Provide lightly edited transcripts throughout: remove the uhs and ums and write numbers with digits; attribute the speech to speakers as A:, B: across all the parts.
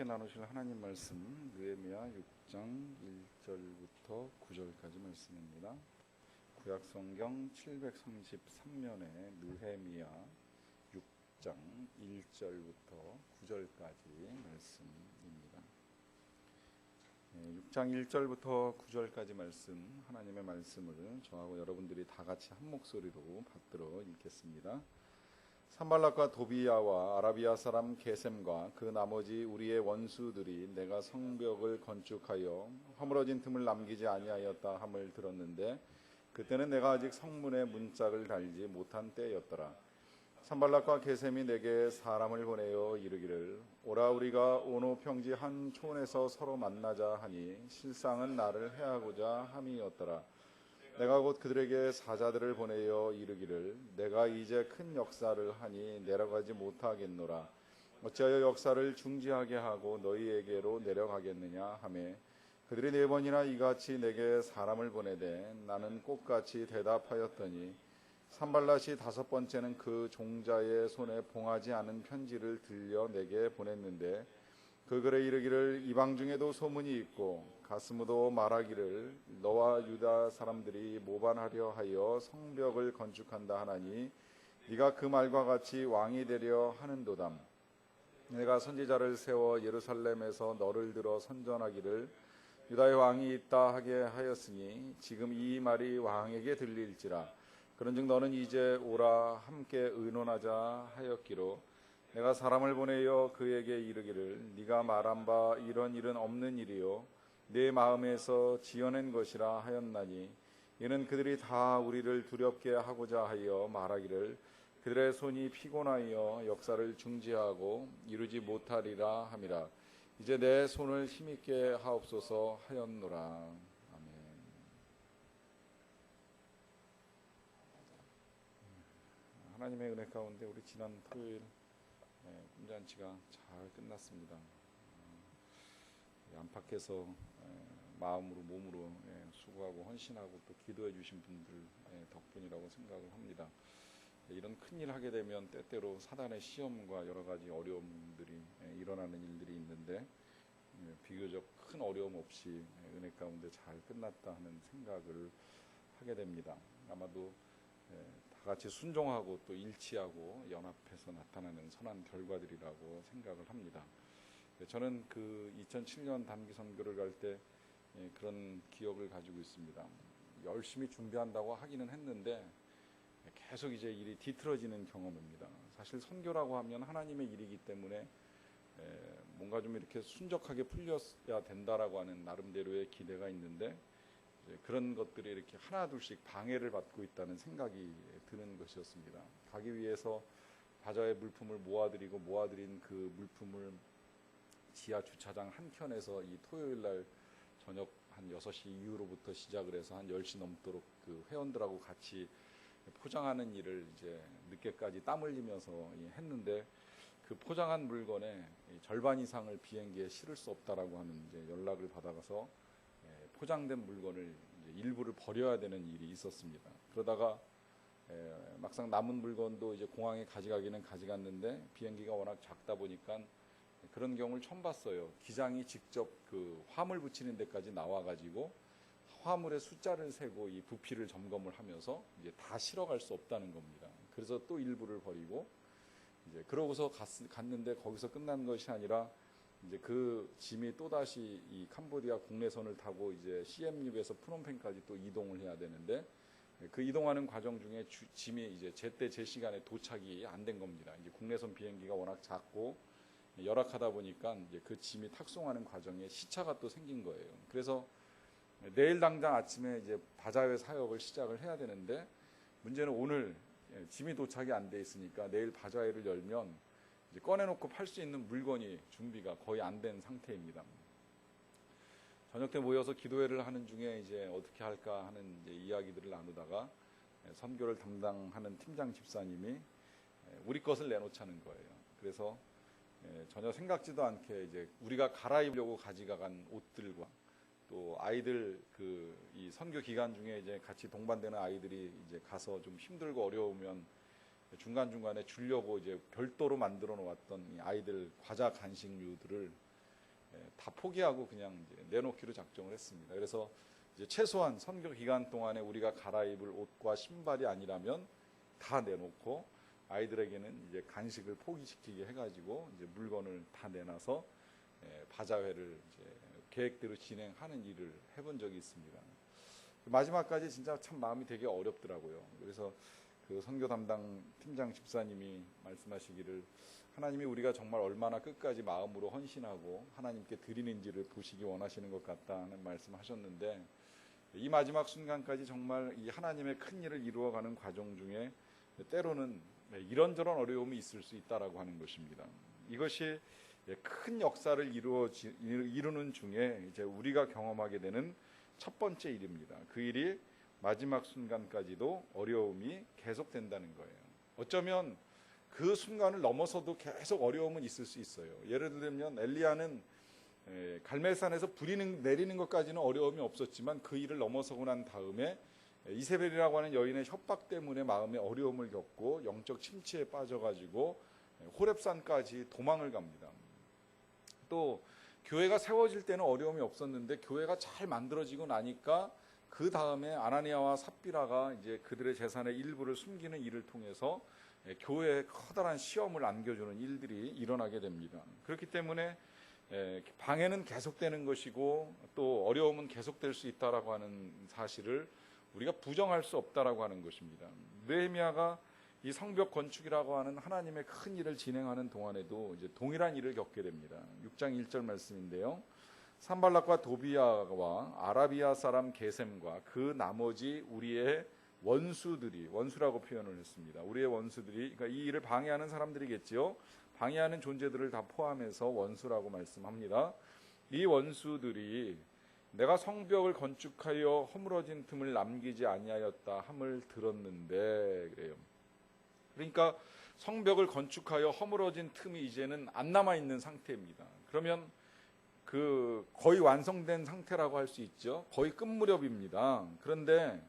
A: 함께 나누실 하나님 말씀 느헤미야 6장 1절부터 9절까지 말씀입니다. 구약 성경 733면의 느헤미야 6장 1절부터 9절까지 말씀입니다. 6장 1절부터 9절까지 말씀, 하나님의 말씀을 저하고 여러분들이 다 같이 한 목소리로 받들어 읽겠습니다. 산발락과 도비야와 아라비아 사람 게셈과 그 나머지 우리의 원수들이 내가 성벽을 건축하여 허물어진 틈을 남기지 아니하였다 함을 들었는데 그때는 내가 아직 성문에 문짝을 달지 못한 때였더라. 산발락과 게셈이 내게 사람을 보내어 이르기를 오라 우리가 오노 평지 한 촌에서 서로 만나자 하니 실상은 나를 해하고자 함이었더라. 내가 곧 그들에게 사자들을 보내어 이르기를 내가 이제 큰 역사를 하니 내려가지 못하겠노라. 어찌하여 역사를 중지하게 하고 너희에게로 내려가겠느냐 하매 그들이 4번이나 이같이 내게 사람을 보내되 나는 꽃같이 대답하였더니 산발랏이 5번째는 그 종자의 손에 봉하지 않은 편지를 들려 내게 보냈는데 그 글에 이르기를 이방 중에도 소문이 있고 가스무도 말하기를 너와 유다 사람들이 모반하려 하여 성벽을 건축한다 하나니 네가 그 말과 같이 왕이 되려 하는도다. 내가 선지자를 세워 예루살렘에서 너를 들어 선전하기를 유다의 왕이 있다 하게 하였으니 지금 이 말이 왕에게 들릴지라. 그런즉 너는 이제 오라 함께 의논하자 하였기로 내가 사람을 보내어 그에게 이르기를 네가 말한 바 이런 일은 없는 일이요 내 마음에서 지어낸 것이라 하였나니 이는 그들이 다 우리를 두렵게 하고자 하여 말하기를 그들의 손이 피곤하여 역사를 중지하고 이루지 못하리라 함이라. 이제 내 손을 힘있게 하옵소서 하였노라. 아멘. 하나님의 은혜 가운데 우리 지난 토요일 꿈잔치가 잘 끝났습니다. 안팎에서 마음으로 몸으로 수고하고 헌신하고 또 기도해 주신 분들 덕분이라고 생각을 합니다. 이런 큰일 하게 되면 때때로 사단의 시험과 여러 가지 어려움들이 일어나는 일들이 있는데 비교적 큰 어려움 없이 은혜 가운데 잘 끝났다 하는 생각을 하게 됩니다. 아마도 다 같이 순종하고 또 일치하고 연합해서 나타나는 선한 결과들이라고 생각을 합니다. 저는 그 2007년 단기 선교를 갈 때 그런 기억을 가지고 있습니다. 열심히 준비한다고 하기는 했는데 계속 이제 일이 뒤틀어지는 경험입니다. 사실 선교라고 하면 하나님의 일이기 때문에 뭔가 좀 이렇게 순적하게 풀려야 된다라고 하는 나름대로의 기대가 있는데 그런 것들이 이렇게 하나둘씩 방해를 받고 있다는 생각이 드는 것이었습니다. 가기 위해서 바자회 물품을 모아드린 그 물품을 지하 주차장 한켠에서 이 토요일 날 저녁 한 6시 이후로부터 시작을 해서 한 10시 넘도록 그 회원들하고 같이 포장하는 일을 이제 늦게까지 땀 흘리면서 했는데 그 포장한 물건의 절반 이상을 비행기에 실을 수 없다라고 하는 이제 연락을 받아가서 포장된 물건을 이제 일부를 버려야 되는 일이 있었습니다. 그러다가 막상 남은 물건도 이제 공항에 가져가기는 가져갔는데 비행기가 워낙 작다 보니까 그런 경우를 처음 봤어요. 기장이 직접 그 화물 붙이는 데까지 나와가지고 화물의 숫자를 세고 이 부피를 점검을 하면서 이제 다 실어갈 수 없다는 겁니다. 그래서 또 일부를 버리고 이제 그러고서 갔는데 거기서 끝난 것이 아니라 이제 그 짐이 또 다시 이 캄보디아 국내선을 타고 이제 시엠립에서 프놈펜까지 또 이동을 해야 되는데 그 이동하는 과정 중에 짐이 이제 제때 제 시간에 도착이 안 된 겁니다. 이제 국내선 비행기가 워낙 작고 열악하다 보니까 이제 그 짐이 탁송하는 과정에 시차가 또 생긴 거예요. 그래서 내일 당장 아침에 이제 바자회 사역을 시작을 해야 되는데 문제는 오늘 짐이 도착이 안 돼 있으니까 내일 바자회를 열면 이제 꺼내놓고 팔 수 있는 물건이 준비가 거의 안 된 상태입니다. 저녁 때 모여서 기도회를 하는 중에 이제 어떻게 할까 하는 이제 이야기들을 나누다가 선교를 담당하는 팀장 집사님이 우리 것을 내놓자는 거예요. 그래서 전혀 생각지도 않게 이제 우리가 갈아입으려고 가져간 옷들과 또 아이들 이 선교 기간 중에 이제 같이 동반되는 아이들이 이제 가서 좀 힘들고 어려우면 중간중간에 주려고 이제 별도로 만들어 놓았던 이 아이들 과자 간식류들을 다 포기하고 그냥 이제 내놓기로 작정을 했습니다. 그래서 이제 최소한 선교 기간 동안에 우리가 갈아입을 옷과 신발이 아니라면 다 내놓고 아이들에게는 이제 간식을 포기시키게 해가지고 이제 물건을 다 내놔서 바자회를 이제 계획대로 진행하는 일을 해본 적이 있습니다. 마지막까지 진짜 참 마음이 되게 어렵더라고요. 그래서 그 선교 담당 팀장 집사님이 말씀하시기를 하나님이 우리가 정말 얼마나 끝까지 마음으로 헌신하고 하나님께 드리는지를 보시기 원하시는 것 같다는 말씀하셨는데, 이 마지막 순간까지 정말 이 하나님의 큰 일을 이루어가는 과정 중에 때로는 이런저런 어려움이 있을 수 있다라고 하는 것입니다. 이것이 큰 역사를 이루는 중에 이제 우리가 경험하게 되는 첫 번째 일입니다. 그 일이 마지막 순간까지도 어려움이 계속된다는 거예요. 어쩌면 그 순간을 넘어서도 계속 어려움은 있을 수 있어요. 예를 들면 엘리야는 갈멜산에서 불이 내리는 것까지는 어려움이 없었지만 그 일을 넘어서고 난 다음에 이세벨이라고 하는 여인의 협박 때문에 마음에 어려움을 겪고 영적 침체에 빠져가지고 호렙산까지 도망을 갑니다. 또 교회가 세워질 때는 어려움이 없었는데 교회가 잘 만들어지고 나니까 그 다음에 아나니아와 삽비라가 이제 그들의 재산의 일부를 숨기는 일을 통해서 교회에 커다란 시험을 안겨주는 일들이 일어나게 됩니다. 그렇기 때문에 방해는 계속되는 것이고 또 어려움은 계속될 수 있다라고 하는 사실을 우리가 부정할 수 없다라고 하는 것입니다. 느헤미야가 이 성벽 건축이라고 하는 하나님의 큰 일을 진행하는 동안에도 이제 동일한 일을 겪게 됩니다. 6장 1절 말씀인데요. 산발락과 도비야와 아라비아 사람 게셈과 그 나머지 우리의 원수들이, 원수라고 표현을 했습니다. 우리의 원수들이, 그러니까 이 일을 방해하는 사람들이겠지요. 방해하는 존재들을 다 포함해서 원수라고 말씀합니다. 이 원수들이 내가 성벽을 건축하여 허물어진 틈을 남기지 아니하였다 함을 들었는데, 그래요. 그러니까 성벽을 건축하여 허물어진 틈이 이제는 안 남아 있는 상태입니다. 그러면 그 거의 완성된 상태라고 할 수 있죠. 거의 끝 무렵입니다. 그런데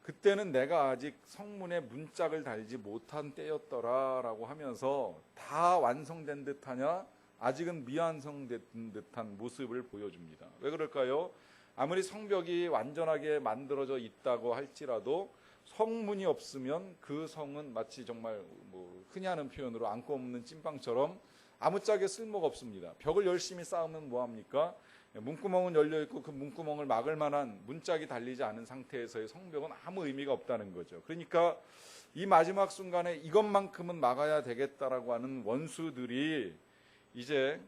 A: 그때는 내가 아직 성문에 문짝을 달지 못한 때였더라라고 하면서 다 완성된 듯하냐? 아직은 미완성된 듯한 모습을 보여줍니다. 왜 그럴까요? 아무리 성벽이 완전하게 만들어져 있다고 할지라도 성문이 없으면 그 성은 마치 정말 흔히 하는 표현으로 안고 없는 찐빵처럼 아무짝에 쓸모가 없습니다. 벽을 열심히 쌓으면 뭐합니까? 문구멍은 열려있고 그 문구멍을 막을 만한 문짝이 달리지 않은 상태에서의 성벽은 아무 의미가 없다는 거죠. 그러니까 이 마지막 순간에 이것만큼은 막아야 되겠다라고 하는 원수들이 이제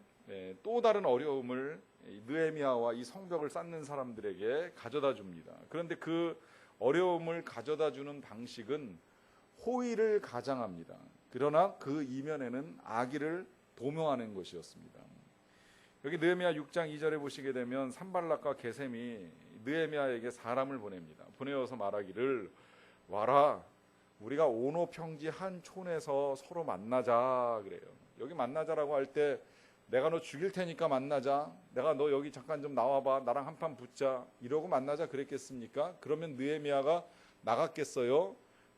A: 또 다른 어려움을 느헤미야와 이 성벽을 쌓는 사람들에게 가져다 줍니다. 그런데 그 어려움을 가져다 주는 방식은 호의를 가장합니다. 그러나 그 이면에는 악의를 도모하는 것이었습니다. 여기 느헤미야 6장 2절에 보시게 되면 산발락과 게셈이 느헤미야에게 사람을 보냅니다. 보내어서 말하기를 와라 우리가 오노평지 한 촌에서 서로 만나자 그래요. 여기 만나자라고 할 때 내가 너 죽일 테니까 만나자. 내가 너 여기 잠깐 좀 나와봐. 나랑 한판 붙자. 이러고 만나자 그랬겠습니까? 그러면 느헤미야가 나갔겠어요?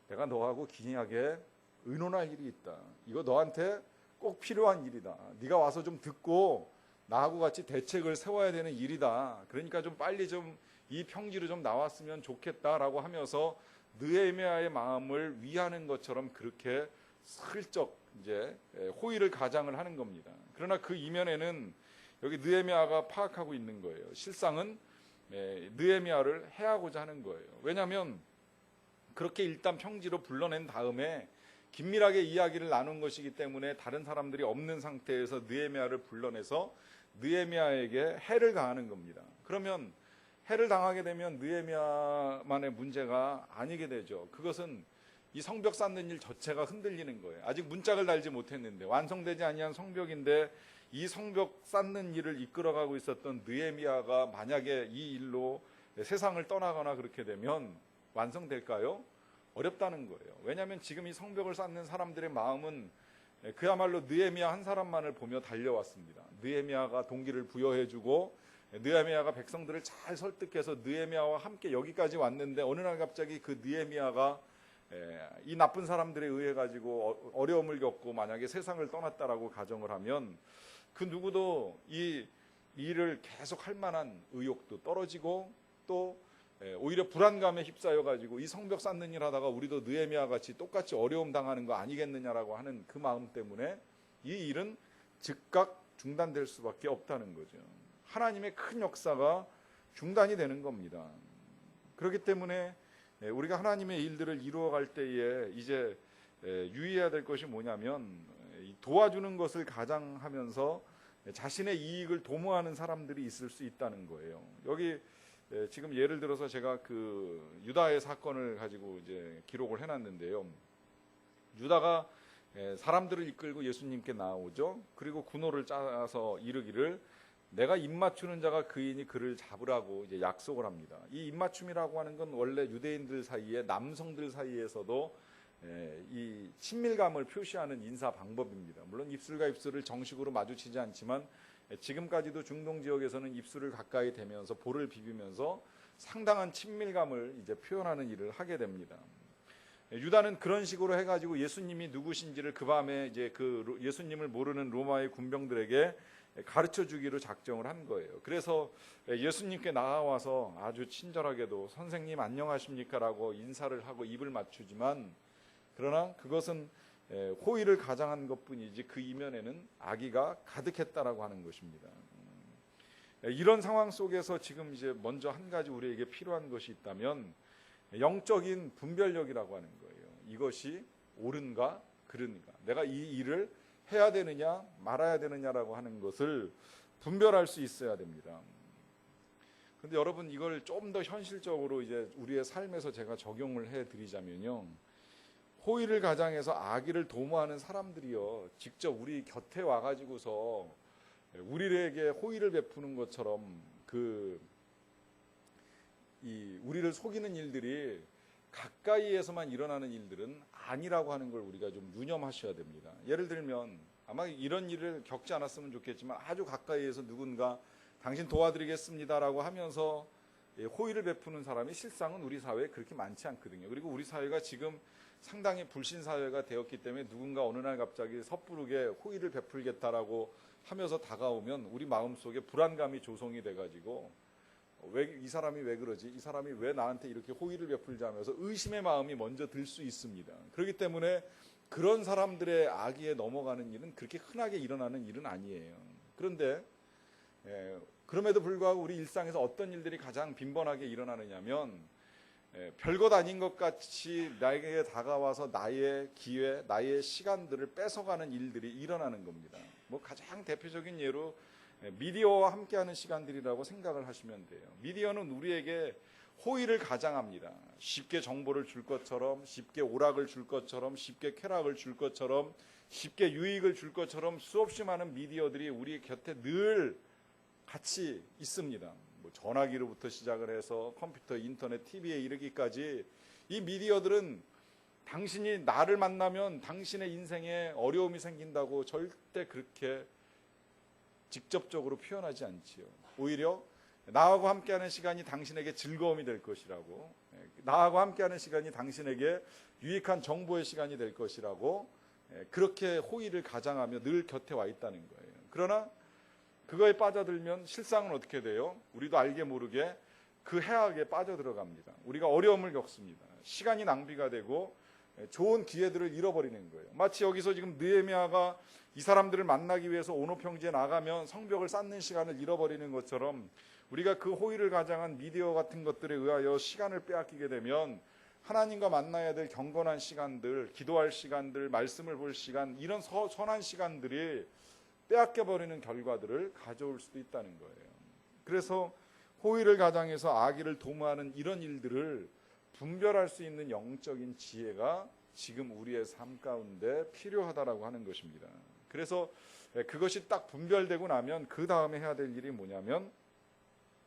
A: 내가 너하고 긴하게 의논할 일이 있다. 이거 너한테 꼭 필요한 일이다. 네가 와서 좀 듣고 나하고 같이 대책을 세워야 되는 일이다. 그러니까 좀 빨리 좀 이 평지로 좀 나왔으면 좋겠다라고 하면서 느헤미야의 마음을 위하는 것처럼 그렇게 슬쩍 이제 호의를 가장을 하는 겁니다. 그러나 그 이면에는 여기 느헤미야가 파악하고 있는 거예요. 실상은 느헤미야를 해하고자 하는 거예요. 왜냐하면 그렇게 일단 평지로 불러낸 다음에 긴밀하게 이야기를 나눈 것이기 때문에 다른 사람들이 없는 상태에서 느헤미야를 불러내서 느헤미야에게 해를 가하는 겁니다. 그러면 해를 당하게 되면 느헤미야만의 문제가 아니게 되죠. 그것은 이 성벽 쌓는 일 자체가 흔들리는 거예요. 아직 문짝을 달지 못했는데 완성되지 아니한 성벽인데 이 성벽 쌓는 일을 이끌어가고 있었던 느헤미야가 만약에 이 일로 세상을 떠나거나 그렇게 되면 완성될까요? 어렵다는 거예요. 왜냐하면 지금 이 성벽을 쌓는 사람들의 마음은 그야말로 느헤미야 한 사람만을 보며 달려왔습니다. 느헤미야가 동기를 부여해주고 느헤미야가 백성들을 잘 설득해서 느헤미야와 함께 여기까지 왔는데 어느 날 갑자기 그 느헤미야가 이 나쁜 사람들에 의해 가지고 어려움을 겪고 만약에 세상을 떠났다라고 가정을 하면 그 누구도 이 이 일을 계속 할 만한 의욕도 떨어지고 또 오히려 불안감에 휩싸여 가지고 이 성벽 쌓는 일 하다가 우리도 느헤미야 같이 똑같이 어려움 당하는 거 아니겠느냐라고 하는 그 마음 때문에 이 일은 즉각 중단될 수밖에 없다는 거죠. 하나님의 큰 역사가 중단이 되는 겁니다. 그렇기 때문에 우리가 하나님의 일들을 이루어갈 때에 이제 유의해야 될 것이 뭐냐면 도와주는 것을 가장하면서 자신의 이익을 도모하는 사람들이 있을 수 있다는 거예요. 여기 지금 예를 들어서 제가 그 유다의 사건을 가지고 이제 기록을 해놨는데요. 유다가 사람들을 이끌고 예수님께 나오죠. 그리고 군호를 짜서 이르기를 내가 입맞추는 자가 그이니 그를 잡으라고 이제 약속을 합니다. 이 입맞춤이라고 하는 건 원래 유대인들 사이에 남성들 사이에서도 이 친밀감을 표시하는 인사 방법입니다. 물론 입술과 입술을 정식으로 마주치지 않지만 지금까지도 중동 지역에서는 입술을 가까이 대면서 볼을 비비면서 상당한 친밀감을 이제 표현하는 일을 하게 됩니다. 유다는 그런 식으로 해가지고 예수님이 누구신지를 그 밤에 이제 그 예수님을 모르는 로마의 군병들에게 가르쳐 주기로 작정을 한 거예요. 그래서 예수님께 나와서 아주 친절하게도 선생님 안녕하십니까라고 인사를 하고 입을 맞추지만 그러나 그것은 호의를 가장한 것뿐이지 그 이면에는 악의가 가득했다라고 하는 것입니다. 이런 상황 속에서 지금 이제 먼저 한 가지 우리에게 필요한 것이 있다면 영적인 분별력이라고 하는 거예요. 이것이 옳은가 그른가, 내가 이 일을 해야 되느냐 말아야 되느냐라고 하는 것을 분별할 수 있어야 됩니다. 그런데 여러분 이걸 좀 더 현실적으로 이제 우리의 삶에서 제가 적용을 해드리자면요, 호의를 가장해서 악의를 도모하는 사람들이요 직접 우리 곁에 와가지고서 우리에게 호의를 베푸는 것처럼 우리를 속이는 일들이 가까이에서만 일어나는 일들은 아니라고 하는 걸 우리가 좀 유념하셔야 됩니다. 예를 들면 아마 이런 일을 겪지 않았으면 좋겠지만 아주 가까이에서 누군가 당신 도와드리겠습니다라고 하면서 호의를 베푸는 사람이 실상은 우리 사회에 그렇게 많지 않거든요. 그리고 우리 사회가 지금 상당히 불신 사회가 되었기 때문에 누군가 어느 날 갑자기 섣부르게 호의를 베풀겠다라고 하면서 다가오면 우리 마음속에 불안감이 조성이 돼가지고 왜 이 사람이 왜 그러지? 이 사람이 왜 나한테 이렇게 호의를 베풀지 하면서 의심의 마음이 먼저 들 수 있습니다. 그렇기 때문에 그런 사람들의 악의에 넘어가는 일은 그렇게 흔하게 일어나는 일은 아니에요. 그런데 그럼에도 불구하고 우리 일상에서 어떤 일들이 가장 빈번하게 일어나느냐면 별것 아닌 것 같이 나에게 다가와서 나의 기회, 나의 시간들을 뺏어가는 일들이 일어나는 겁니다. 가장 대표적인 예로 미디어와 함께하는 시간들이라고 생각을 하시면 돼요. 미디어는 우리에게 호의를 가장합니다. 쉽게 정보를 줄 것처럼, 쉽게 오락을 줄 것처럼, 쉽게 쾌락을 줄 것처럼, 쉽게 유익을 줄 것처럼 수없이 많은 미디어들이 우리 곁에 늘 같이 있습니다. 전화기로부터 시작을 해서 컴퓨터, 인터넷, TV에 이르기까지 이 미디어들은 당신이 나를 만나면 당신의 인생에 어려움이 생긴다고 절대 그렇게 직접적으로 표현하지 않지요. 오히려 나하고 함께하는 시간이 당신에게 즐거움이 될 것이라고, 나하고 함께하는 시간이 당신에게 유익한 정보의 시간이 될 것이라고 그렇게 호의를 가장하며 늘 곁에 와 있다는 거예요. 그러나 그거에 빠져들면 실상은 어떻게 돼요? 우리도 알게 모르게 그 해악에 빠져들어갑니다. 우리가 어려움을 겪습니다. 시간이 낭비가 되고 좋은 기회들을 잃어버리는 거예요. 마치 여기서 지금 느헤미야가 이 사람들을 만나기 위해서 온호평지에 나가면 성벽을 쌓는 시간을 잃어버리는 것처럼 우리가 그 호의를 가장한 미디어 같은 것들에 의하여 시간을 빼앗기게 되면 하나님과 만나야 될 경건한 시간들, 기도할 시간들, 말씀을 볼 시간, 이런 선한 시간들이 빼앗겨버리는 결과들을 가져올 수도 있다는 거예요. 그래서 호의를 가장해서 악의를 도모하는 이런 일들을 분별할 수 있는 영적인 지혜가 지금 우리의 삶 가운데 필요하다라고 하는 것입니다. 그래서 그것이 딱 분별되고 나면 그 다음에 해야 될 일이 뭐냐면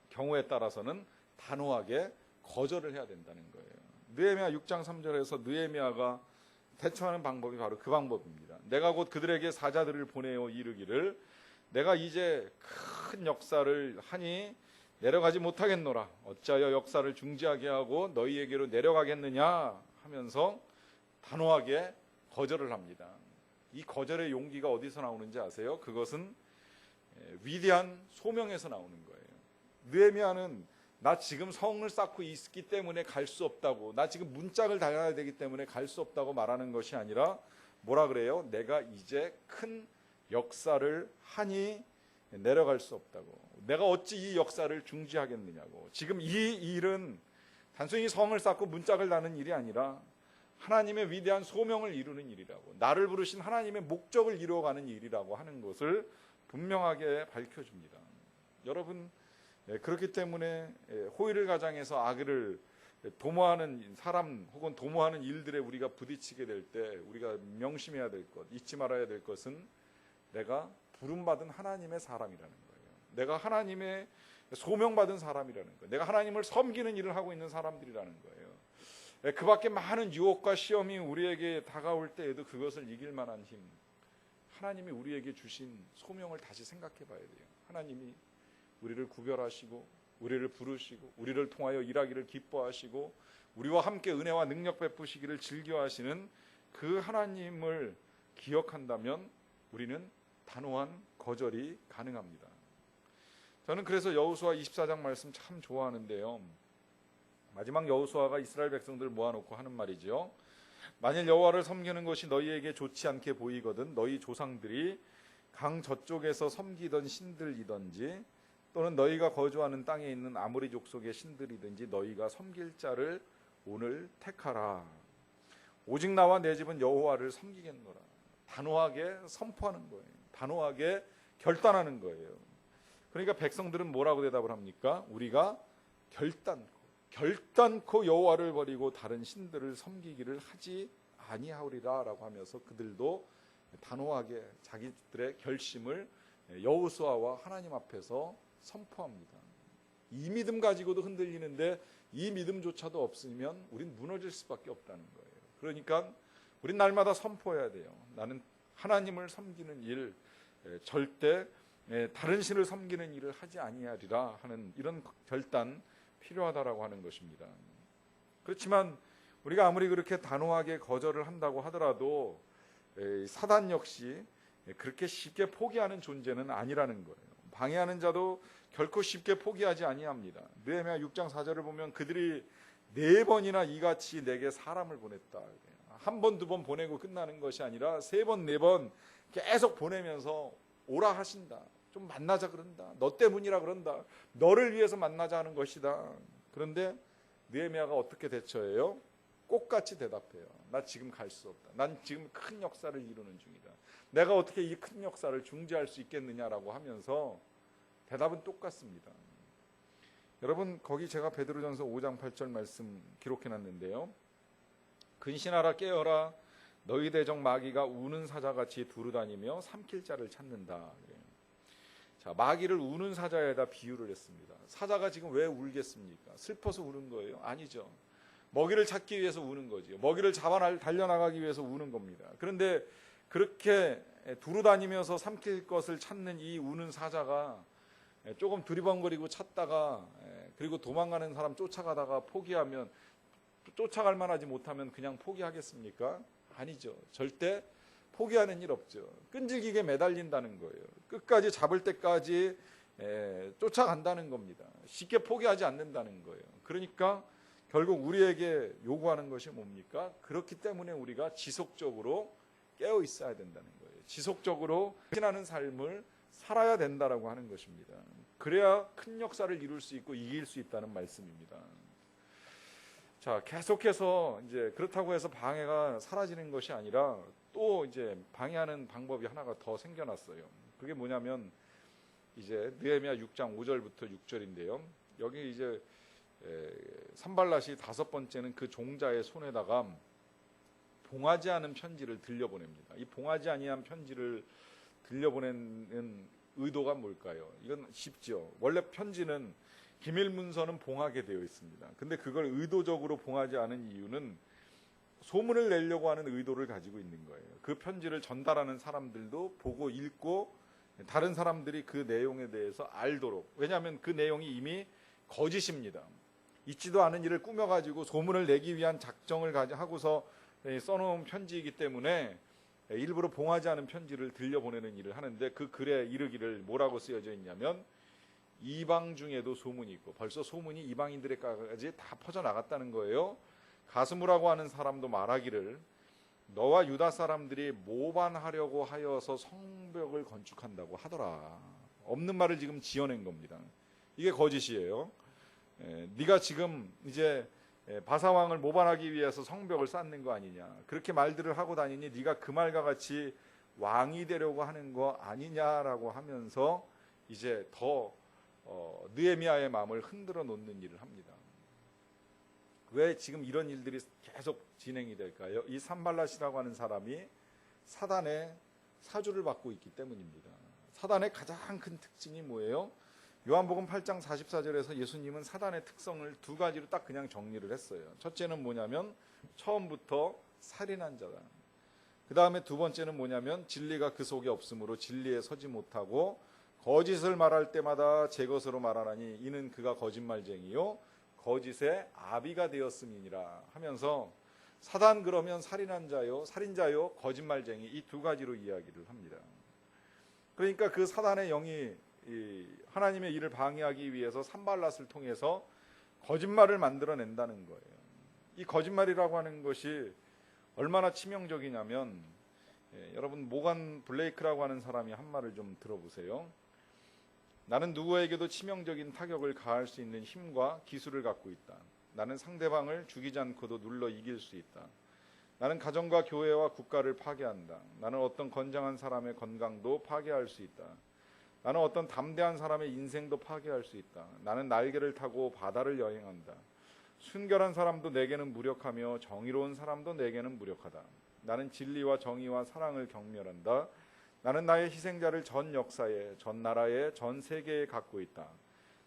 A: 경우에 따라서는 단호하게 거절을 해야 된다는 거예요. 느헤미야 6장 3절에서 느헤미야가 대처하는 방법이 바로 그 방법입니다. 내가 곧 그들에게 사자들을 보내어 이르기를 내가 이제 큰 역사를 하니 내려가지 못하겠노라. 어찌하여 역사를 중지하게 하고 너희에게로 내려가겠느냐 하면서 단호하게 거절을 합니다. 이 거절의 용기가 어디서 나오는지 아세요? 그것은 위대한 소명에서 나오는 거예요. 느헤미야는 나 지금 성을 쌓고 있기 때문에 갈 수 없다고, 나 지금 문짝을 달아야 되기 때문에 갈 수 없다고 말하는 것이 아니라 뭐라 그래요? 내가 이제 큰 역사를 하니 내려갈 수 없다고. 내가 어찌 이 역사를 중지하겠느냐고. 지금 이 일은 단순히 성을 쌓고 문짝을 다는 일이 아니라 하나님의 위대한 소명을 이루는 일이라고, 나를 부르신 하나님의 목적을 이루어가는 일이라고 하는 것을 분명하게 밝혀줍니다. 여러분, 그렇기 때문에 호의를 가장해서 악을 도모하는 사람 혹은 도모하는 일들에 우리가 부딪히게 될 때 우리가 명심해야 될 것, 잊지 말아야 될 것은 내가 부름받은 하나님의 사람이라는 거예요. 내가 하나님의 소명받은 사람이라는 거예요. 내가 하나님을 섬기는 일을 하고 있는 사람들이라는 거예요. 그 밖에 많은 유혹과 시험이 우리에게 다가올 때에도 그것을 이길 만한 힘, 하나님이 우리에게 주신 소명을 다시 생각해 봐야 돼요. 하나님이 우리를 구별하시고 우리를 부르시고 우리를 통하여 일하기를 기뻐하시고 우리와 함께 은혜와 능력 베푸시기를 즐겨하시는 그 하나님을 기억한다면 우리는 단호한 거절이 가능합니다. 저는 그래서 여호수아 24장 말씀 참 좋아하는데요. 마지막 여호수아가 이스라엘 백성들을 모아놓고 하는 말이죠. 만일 여호와를 섬기는 것이 너희에게 좋지 않게 보이거든 너희 조상들이 강 저쪽에서 섬기던 신들이든지 또는 너희가 거주하는 땅에 있는 아모리 족속의 신들이든지 너희가 섬길 자를 오늘 택하라. 오직 나와 내 집은 여호와를 섬기겠노라. 단호하게 선포하는 거예요. 단호하게 결단하는 거예요. 그러니까 백성들은 뭐라고 대답을 합니까? 우리가 결단코 여호와를 버리고 다른 신들을 섬기기를 하지 아니하오리라 라고 하면서 그들도 단호하게 자기들의 결심을 여호수아와 하나님 앞에서 선포합니다. 이 믿음 가지고도 흔들리는데 이 믿음조차도 없으면 우린 무너질 수밖에 없다는 거예요. 그러니까 우린 날마다 선포해야 돼요. 나는 하나님을 섬기는 일, 절대 다른 신을 섬기는 일을 하지 아니하리라 하는 이런 결단 필요하다라고 하는 것입니다. 그렇지만 우리가 아무리 그렇게 단호하게 거절을 한다고 하더라도 사단 역시 그렇게 쉽게 포기하는 존재는 아니라는 거예요. 방해하는 자도 결코 쉽게 포기하지 아니합니다. 느헤미야 6장 4절을 보면 그들이 4번이나 이같이 내게 사람을 보냈다. 한 번, 두 번 보내고 끝나는 것이 아니라 3번, 4번 계속 보내면서 오라 하신다. 좀 만나자 그런다. 너 때문이라 그런다. 너를 위해서 만나자 하는 것이다. 그런데 느헤미야가 어떻게 대처해요? 꽃같이 대답해요. 나 지금 갈 수 없다. 난 지금 큰 역사를 이루는 중이다. 내가 어떻게 이 큰 역사를 중지할 수 있겠느냐라고 하면서 대답은 똑같습니다. 여러분 거기 제가 베드로전서 5장 8절 말씀 기록해놨는데요. 근신하라 깨어라 너희 대적 마귀가 우는 사자같이 두루다니며 삼킬 자를 찾는다. 자, 마귀를 우는 사자에다 비유를 했습니다. 사자가 지금 왜 울겠습니까? 슬퍼서 우는 거예요? 아니죠. 먹이를 찾기 위해서 우는 거죠. 먹이를 잡아 달려나가기 위해서 우는 겁니다. 그런데 그렇게 두루다니면서 삼킬 것을 찾는 이 우는 사자가 조금 두리번거리고 찾다가 그리고 도망가는 사람 쫓아가다가 포기하면 쫓아갈 만하지 못하면 그냥 포기하겠습니까? 아니죠. 절대 포기하는 일 없죠. 끈질기게 매달린다는 거예요. 끝까지 잡을 때까지 쫓아간다는 겁니다. 쉽게 포기하지 않는다는 거예요. 그러니까 결국 우리에게 요구하는 것이 뭡니까? 그렇기 때문에 우리가 지속적으로 깨어 있어야 된다는 거예요. 지속적으로 신하는 삶을 살아야 된다라고 하는 것입니다. 그래야 큰 역사를 이룰 수 있고 이길 수 있다는 말씀입니다. 자, 계속해서 이제 그렇다고 해서 방해가 사라지는 것이 아니라 또 이제 방해하는 방법이 하나가 더 생겨났어요. 그게 뭐냐면 이제 느헤미야 6장 5절부터 6절인데요. 여기 이제 산발랏이 5번째는 그 종자의 손에다가 봉하지 않은 편지를 들려보냅니다. 이 봉하지 아니한 편지를 들려보내는 의도가 뭘까요? 이건 쉽죠. 원래 편지는 기밀 문서는 봉하게 되어 있습니다. 근데 그걸 의도적으로 봉하지 않은 이유는 소문을 내려고 하는 의도를 가지고 있는 거예요. 그 편지를 전달하는 사람들도 보고 읽고 다른 사람들이 그 내용에 대해서 알도록. 왜냐하면 그 내용이 이미 거짓입니다. 있지도 않은 일을 꾸며가지고 소문을 내기 위한 작정을 하고서 써놓은 편지이기 때문에 일부러 봉하지 않은 편지를 들려보내는 일을 하는데 그 글에 이르기를 뭐라고 쓰여져 있냐면 이방 중에도 소문이 있고 벌써 소문이 이방인들에까지 다 퍼져나갔다는 거예요. 가스무라고 하는 사람도 말하기를 너와 유다 사람들이 모반하려고 하여서 성벽을 건축한다고 하더라. 없는 말을 지금 지어낸 겁니다. 이게 거짓이에요. 네가 지금 이제 바사왕을 모반하기 위해서 성벽을 쌓는 거 아니냐, 그렇게 말들을 하고 다니니 네가 그 말과 같이 왕이 되려고 하는 거 아니냐라고 하면서 이제 더 느헤미야의 마음을 흔들어 놓는 일을 합니다. 왜 지금 이런 일들이 계속 진행이 될까요? 이 산발랏이라고 하는 사람이 사단의 사주를 받고 있기 때문입니다. 사단의 가장 큰 특징이 뭐예요? 요한복음 8장 44절에서 예수님은 사단의 특성을 두 가지로 딱 그냥 정리를 했어요. 첫째는 뭐냐면 처음부터 살인한 자다. 그 다음에 두 번째는 뭐냐면 진리가 그 속에 없으므로 진리에 서지 못하고 거짓을 말할 때마다 제 것으로 말하나니 이는 그가 거짓말쟁이요 거짓의 아비가 되었음이니라 하면서 사단 그러면 살인한 자요 살인자요 거짓말쟁이 이 두 가지로 이야기를 합니다. 그러니까 그 사단의 영이 하나님의 일을 방해하기 위해서 산발랏을 통해서 거짓말을 만들어낸다는 거예요. 이 거짓말이라고 하는 것이 얼마나 치명적이냐면 여러분 모간 블레이크라고 하는 사람이 한 말을 좀 들어보세요. 나는 누구에게도 치명적인 타격을 가할 수 있는 힘과 기술을 갖고 있다. 나는 상대방을 죽이지 않고도 눌러 이길 수 있다. 나는 가정과 교회와 국가를 파괴한다. 나는 어떤 건장한 사람의 건강도 파괴할 수 있다. 나는 어떤 담대한 사람의 인생도 파괴할 수 있다. 나는 날개를 타고 바다를 여행한다. 순결한 사람도 내게는 무력하며 정의로운 사람도 내게는 무력하다. 나는 진리와 정의와 사랑을 경멸한다. 나는 나의 희생자를 전 역사에, 전 나라에, 전 세계에 갖고 있다.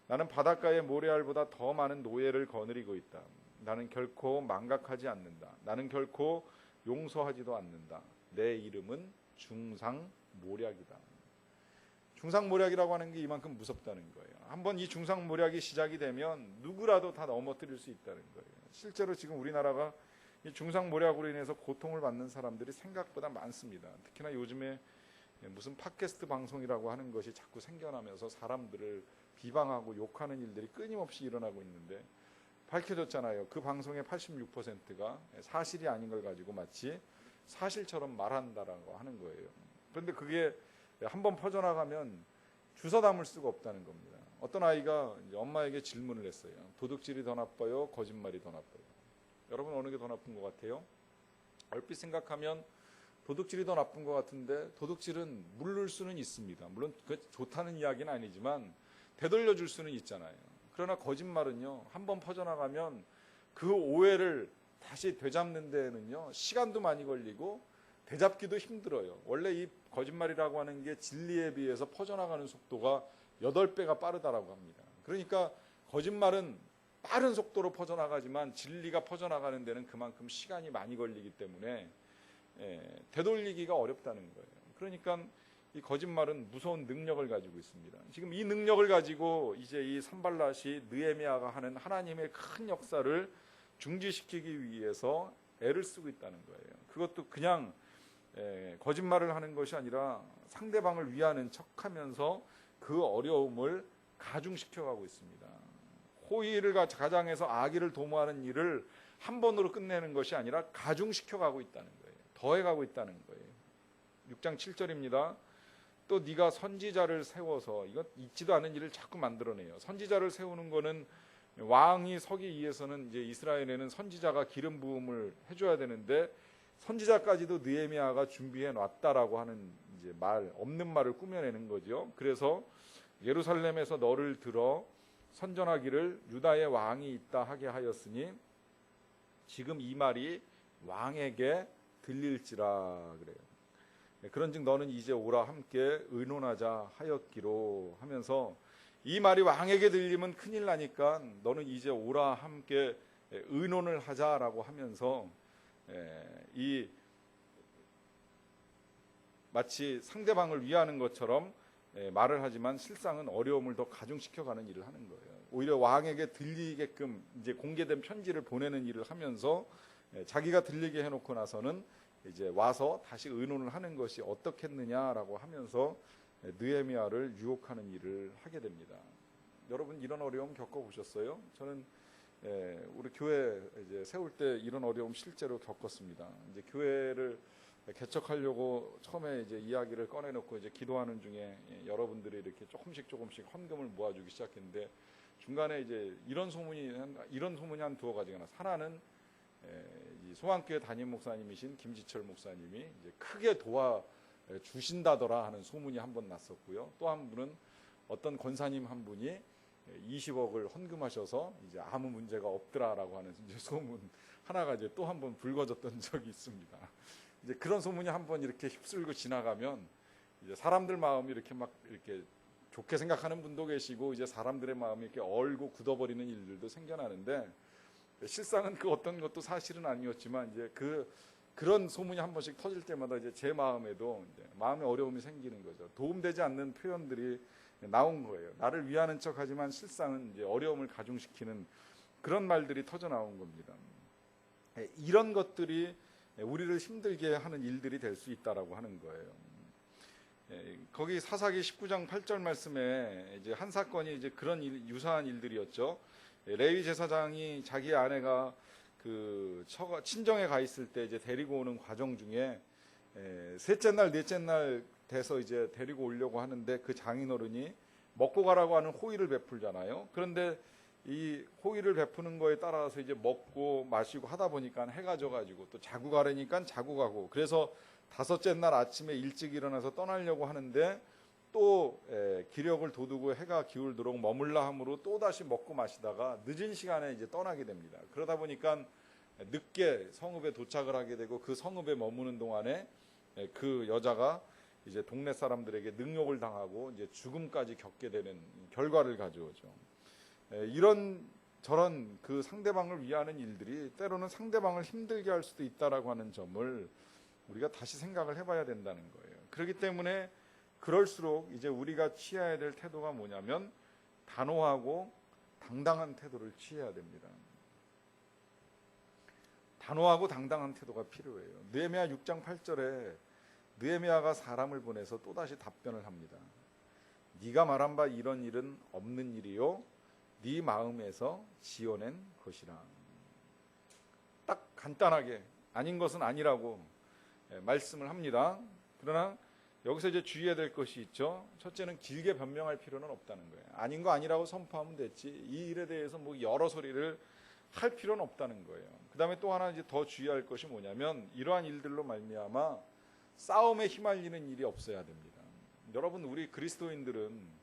A: 나는 바닷가의 모래알보다 더 많은 노예를 거느리고 있다. 나는 결코 망각하지 않는다. 나는 결코 용서하지도 않는다. 내 이름은 중상모략이다. 중상모략이라고 하는 게 이만큼 무섭다는 거예요. 한번 이 중상모략이 시작이 되면 누구라도 다 넘어뜨릴 수 있다는 거예요. 실제로 지금 우리나라가 이 중상모략으로 인해서 고통을 받는 사람들이 생각보다 많습니다. 특히나 요즘에 무슨 팟캐스트 방송이라고 하는 것이 자꾸 생겨나면서 사람들을 비방하고 욕하는 일들이 끊임없이 일어나고 있는데 밝혀졌잖아요. 그 방송의 86%가 사실이 아닌 걸 가지고 마치 사실처럼 말한다라고 하는 거예요. 그런데 그게 한번 퍼져나가면 주워 담을 수가 없다는 겁니다. 어떤 아이가 엄마에게 질문을 했어요. 도둑질이 더 나빠요? 거짓말이 더 나빠요? 여러분 어느 게 더 나쁜 것 같아요? 얼핏 생각하면 도둑질이 더 나쁜 것 같은데 도둑질은 물을 수는 있습니다. 물론 그 좋다는 이야기는 아니지만 되돌려줄 수는 있잖아요. 그러나 거짓말은요. 한번 퍼져나가면 그 오해를 다시 되잡는 데는요. 시간도 많이 걸리고 되잡기도 힘들어요. 원래 이 거짓말이라고 하는 게 진리에 비해서 퍼져나가는 속도가 8배가 빠르다라고 합니다. 그러니까 거짓말은 빠른 속도로 퍼져나가지만 진리가 퍼져나가는 데는 그만큼 시간이 많이 걸리기 때문에 되돌리기가 어렵다는 거예요. 그러니까 이 거짓말은 무서운 능력을 가지고 있습니다. 지금 이 능력을 가지고 이제 이 산발랏이 느헤미야가 하는 하나님의 큰 역사를 중지시키기 위해서 애를 쓰고 있다는 거예요. 그것도 그냥 거짓말을 하는 것이 아니라 상대방을 위하는 척하면서 그 어려움을 가중시켜가고 있습니다. 호의를 가장해서 악의를 도모하는 일을 한 번으로 끝내는 것이 아니라 가중시켜가고 있다는 거예요. 더해가고 있다는 거예요. 6장 7절입니다. 또 네가 선지자를 세워서 이거 있지도 않은 일을 자꾸 만들어내요. 선지자를 세우는 거는 왕이 서기 위해서는 이제 이스라엘에는 선지자가 기름 부음을 해줘야 되는데 선지자까지도 느헤미야가 준비해 놨다라고 하는 이제 말 없는 말을 꾸며내는 거죠. 그래서 예루살렘에서 너를 들어 선전하기를 유다의 왕이 있다 하게 하였으니 지금 이 말이 왕에게 들릴지라 그래요. 그런즉 너는 이제 오라 함께 의논하자 하였기로 하면서 이 말이 왕에게 들리면 큰일 나니까 너는 이제 오라 함께 의논을 하자라고 하면서 이 마치 상대방을 위하는 것처럼 말을 하지만 실상은 어려움을 더 가중시켜가는 일을 하는 거예요. 오히려 왕에게 들리게끔 이제 공개된 편지를 보내는 일을 하면서 자기가 들리게 해놓고 나서는 이제 와서 다시 의논을 하는 것이 어떻겠느냐라고 하면서 느헤미야를 유혹하는 일을 하게 됩니다. 여러분 이런 어려움 겪어보셨어요? 저는 우리 교회 이제 세울 때 이런 어려움 실제로 겪었습니다. 이제 교회를 개척하려고 처음에 이제 이야기를 꺼내놓고 이제 기도하는 중에 여러분들이 이렇게 조금씩 헌금을 모아주기 시작했는데 중간에 이제 이런 소문이 한 두어 가지가 나서 하나는 이 소망교회 담임 목사님이신 김지철 목사님이 이제 크게 도와 주신다더라 하는 소문이 한 번 났었고요. 또 한 분은 어떤 권사님 한 분이 20억을 헌금하셔서 이제 아무 문제가 없더라라고 하는 이제 소문 하나가 이제 또 한 번 불거졌던 적이 있습니다. 이제 그런 소문이 한 번 이렇게 휩쓸고 지나가면 이제 사람들 마음이 이렇게 막 이렇게 좋게 생각하는 분도 계시고 이제 사람들의 마음이 이렇게 얼고 굳어버리는 일들도 생겨나는데 실상은 그 어떤 것도 사실은 아니었지만 이제 그런 소문이 한 번씩 터질 때마다 이제 제 마음에도 이제 마음의 어려움이 생기는 거죠. 도움되지 않는 표현들이 나온 거예요. 나를 위하는 척하지만 실상은 이제 어려움을 가중시키는 그런 말들이 터져 나온 겁니다. 이런 것들이 우리를 힘들게 하는 일들이 될 수 있다라고 하는 거예요. 거기 사사기 19장 8절 말씀에 이제 한 사건이 이제 그런 유사한 일들이었죠. 레위 제사장이 자기 아내가 그 친정에 가 있을 때 이제 데리고 오는 과정 중에 셋째 날, 넷째 날 돼서 이제 데리고 오려고 하는데 그 장인어른이 먹고 가라고 하는 호의를 베풀잖아요. 그런데 이 호의를 베푸는 거에 따라서 이제 먹고 마시고 하다 보니까 해가 져가지고 또 자고 가려니까 자고 가고 그래서 다섯째 날 아침에 일찍 일어나서 떠나려고 하는데 또 기력을 돋우고 해가 기울도록 머물라 함으로 또 다시 먹고 마시다가 늦은 시간에 이제 떠나게 됩니다. 그러다 보니까 늦게 성읍에 도착을 하게 되고 그 성읍에 머무는 동안에 그 여자가 이제 동네 사람들에게 능욕을 당하고 이제 죽음까지 겪게 되는 결과를 가져오죠. 이런 저런 그 상대방을 위하는 일들이 때로는 상대방을 힘들게 할 수도 있다라고 하는 점을 우리가 다시 생각을 해봐야 된다는 거예요. 그렇기 때문에 그럴수록 이제 우리가 취해야 될 태도가 뭐냐면 단호하고 당당한 태도를 취해야 됩니다. 단호하고 당당한 태도가 필요해요. 느헤미야 6장 8절에 느헤미야가 사람을 보내서 또다시 답변을 합니다. 네가 말한 바 이런 일은 없는 일이요 네 마음에서 지어낸 것이라. 딱 간단하게 아닌 것은 아니라고 말씀을 합니다. 그러나 여기서 이제 주의해야 될 것이 있죠. 첫째는 길게 변명할 필요는 없다는 거예요. 아닌 거 아니라고 선포하면 됐지 이 일에 대해서 뭐 여러 소리를 할 필요는 없다는 거예요. 그 다음에 또 하나 이제 더 주의할 것이 뭐냐면 이러한 일들로 말미암아 싸움에 휘말리는 일이 없어야 됩니다. 여러분 우리 그리스도인들은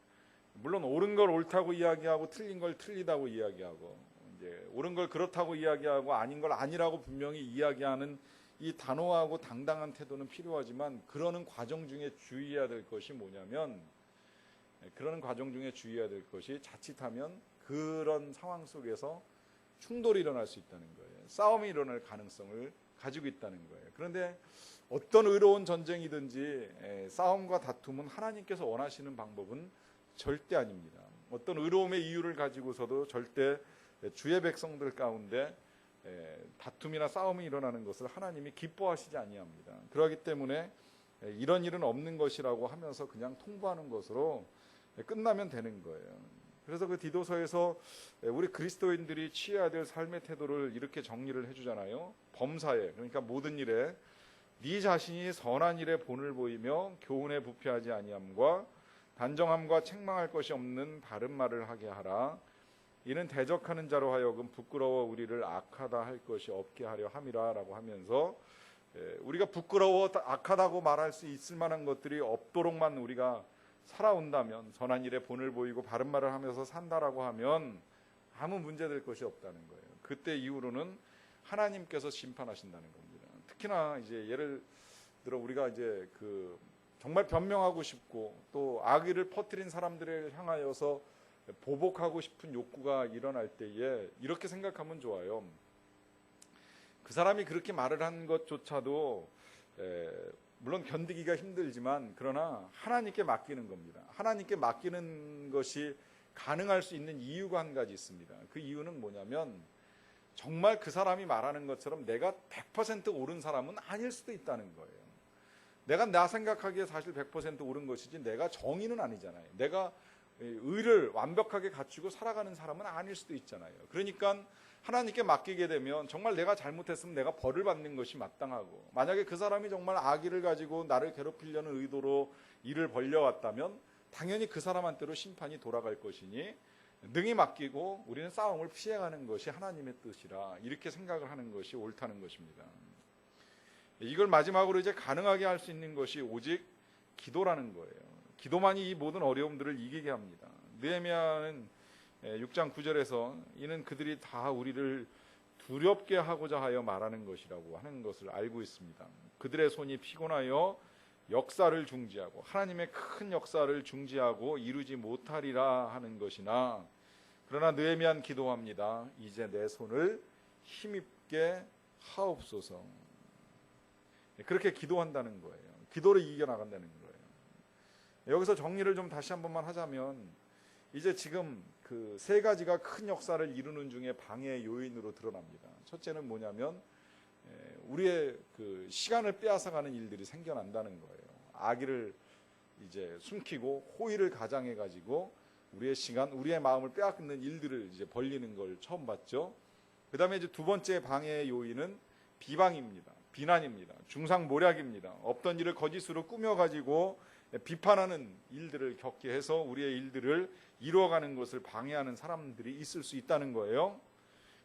A: 물론 옳은 걸 옳다고 이야기하고 틀린 걸 틀리다고 이야기하고 이제 옳은 걸 그렇다고 이야기하고 아닌 걸 아니라고 분명히 이야기하는 이 단호하고 당당한 태도는 필요하지만 그러는 과정 중에 주의해야 될 것이 뭐냐면 그러는 과정 중에 주의해야 될 것이 자칫하면 그런 상황 속에서 충돌이 일어날 수 있다는 거예요. 싸움이 일어날 가능성을 가지고 있다는 거예요. 그런데 어떤 의로운 전쟁이든지 싸움과 다툼은 하나님께서 원하시는 방법은 절대 아닙니다. 어떤 의로움의 이유를 가지고서도 절대 주의 백성들 가운데 다툼이나 싸움이 일어나는 것을 하나님이 기뻐하시지 아니합니다. 그렇기 때문에 이런 일은 없는 것이라고 하면서 그냥 통보하는 것으로 끝나면 되는 거예요. 그래서 그 디도서에서 우리 그리스도인들이 취해야 될 삶의 태도를 이렇게 정리를 해주잖아요. 범사에 그러니까 모든 일에 네 자신이 선한 일에 본을 보이며 교훈에 부패하지 아니함과 단정함과 책망할 것이 없는 바른 말을 하게 하라. 이는 대적하는 자로 하여금 부끄러워 우리를 악하다 할 것이 없게 하려 함이라라고 하면서 우리가 부끄러워 악하다고 말할 수 있을 만한 것들이 없도록만 우리가 살아온다면 선한 일에 본을 보이고 바른 말을 하면서 산다라고 하면 아무 문제될 것이 없다는 거예요. 그때 이후로는 하나님께서 심판하신다는 겁니다. 특히나 이제 예를 들어 우리가 이제 그 정말 변명하고 싶고 또 악의를 퍼뜨린 사람들을 향하여서 보복하고 싶은 욕구가 일어날 때에 이렇게 생각하면 좋아요. 그 사람이 그렇게 말을 한 것조차도 물론 견디기가 힘들지만 그러나 하나님께 맡기는 겁니다. 하나님께 맡기는 것이 가능할 수 있는 이유가 한 가지 있습니다. 그 이유는 뭐냐면 정말 그 사람이 말하는 것처럼 내가 100% 옳은 사람은 아닐 수도 있다는 거예요. 내가 나 생각하기에 사실 100% 옳은 것이지 내가 정의는 아니잖아요. 내가 의를 완벽하게 갖추고 살아가는 사람은 아닐 수도 있잖아요. 그러니까 하나님께 맡기게 되면 정말 내가 잘못했으면 내가 벌을 받는 것이 마땅하고, 만약에 그 사람이 정말 악의를 가지고 나를 괴롭히려는 의도로 일을 벌려왔다면 당연히 그 사람한테로 심판이 돌아갈 것이니 능히 맡기고 우리는 싸움을 피해가는 것이 하나님의 뜻이라, 이렇게 생각을 하는 것이 옳다는 것입니다. 이걸 마지막으로 이제 가능하게 할 수 있는 것이 오직 기도라는 거예요. 기도만이 이 모든 어려움들을 이기게 합니다. 느헤미야는 6장 9절에서 이는 그들이 다 우리를 두렵게 하고자 하여 말하는 것이라고 하는 것을 알고 있습니다. 그들의 손이 피곤하여 역사를 중지하고, 하나님의 큰 역사를 중지하고 이루지 못하리라 하는 것이나, 그러나 느헤미야는 기도합니다. 이제 내 손을 힘입게 하옵소서. 그렇게 기도한다는 거예요. 기도를 이겨나간다는 거예요. 여기서 정리를 좀 다시 한 번만 하자면, 이제 지금 그 세 가지가 큰 역사를 이루는 중에 방해의 요인으로 드러납니다. 첫째는 뭐냐면 우리의 그 시간을 빼앗아가는 일들이 생겨난다는 거예요. 악의를 이제 숨기고 호의를 가장해 가지고 우리의 시간, 우리의 마음을 빼앗는 일들을 이제 벌리는 걸 처음 봤죠. 그다음에 이제 두 번째 방해의 요인은 비방입니다. 비난입니다. 중상모략입니다. 없던 일을 거짓으로 꾸며 가지고 비판하는 일들을 겪게 해서 우리의 일들을 이루어가는 것을 방해하는 사람들이 있을 수 있다는 거예요.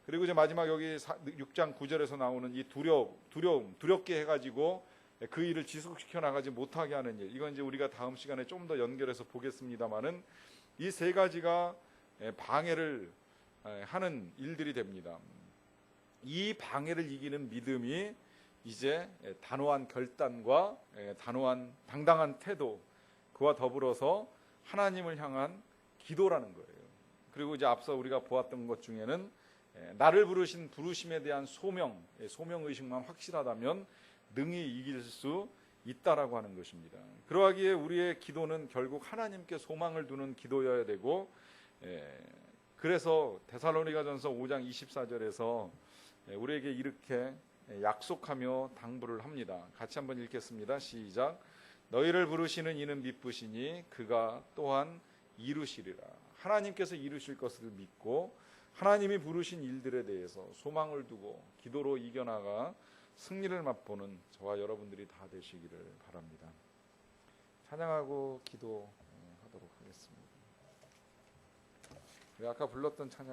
A: 그리고 이제 마지막 여기 6장 9절에서 나오는 이 두려움, 두렵게 해가지고 그 일을 지속시켜 나가지 못하게 하는 일. 이건 이제 우리가 다음 시간에 좀 더 연결해서 보겠습니다만은 이 세 가지가 방해를 하는 일들이 됩니다. 이 방해를 이기는 믿음이 이제 단호한 결단과 단호한 당당한 태도, 그와 더불어서 하나님을 향한 기도라는 거예요. 그리고 이제 앞서 우리가 보았던 것 중에는 나를 부르신 부르심에 대한 소명의식만 확실하다면 능히 이길 수 있다라고 하는 것입니다. 그러하기에 우리의 기도는 결국 하나님께 소망을 두는 기도여야 되고, 그래서 데살로니가전서 5장 24절에서 우리에게 이렇게 약속하며 당부를 합니다. 같이 한번 읽겠습니다. 시작. 너희를 부르시는 이는 미쁘시니 그가 또한 이루시리라. 하나님께서 이루실 것을 믿고 하나님이 부르신 일들에 대해서 소망을 두고 기도로 이겨나가 승리를 맛보는 저와 여러분들이 다 되시기를 바랍니다. 찬양하고 기도하도록 하겠습니다. 우리 아까 불렀던 찬양